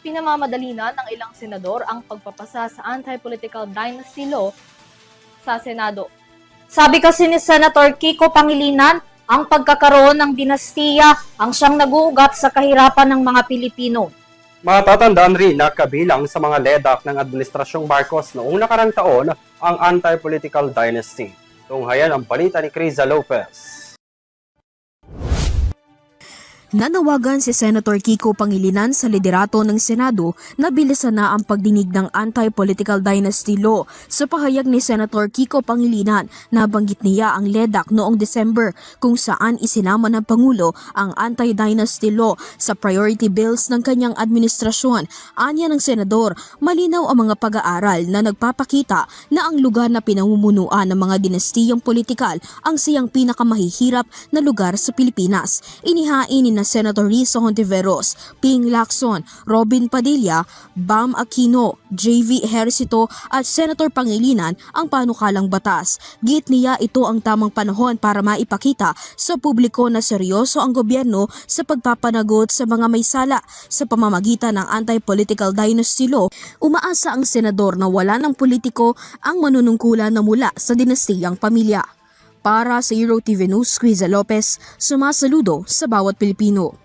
pinamamadali na ng ilang senador ang pagpapasa sa anti-political dynasty law sa Senado. Sabi kasi ni Senator Kiko Pangilinan, ang pagkakaroon ng dinastiya ang siyang nag-uugat sa kahirapan ng mga Pilipino. Matatandaan rin na kabilang sa mga ledak ng Administrasyong Marcos noong nakarang taon ang anti-political dynasty. Tunghayan ang balita ni Criza Lopez. Nanawagan si Senator Kiko Pangilinan sa liderato ng Senado na bilisan na ang pagdinig ng anti-political dynasty law. Sa pahayag ni Senator Kiko Pangilinan, nabanggit niya ang LEDAC noong December kung saan isinama ng Pangulo ang anti-dynasty law sa priority bills ng kanyang administrasyon. Anya ng Senador, malinaw ang mga pag-aaral na nagpapakita na ang lugar na pinamumunuan ng mga dinastiyang politikal ang siyang pinakamahihirap na lugar sa Pilipinas. Inihain ni Senator Risa Hontiveros, Ping Lacson, Robin Padilla, Bam Aquino, JV Ejercito at Senator Pangilinan ang panukalang batas. Git niya ito ang tamang panahon para maipakita sa publiko na seryoso ang gobyerno sa pagpapanagot sa mga may sala sa pamamagitan ng anti-political dynasty law. Umaasa ang senador na wala ng politiko ang manunungkulan na mula sa dinastiyang pamilya. Para sa Euro TV News, Criza Lopez, sumasaludo sa bawat Pilipino.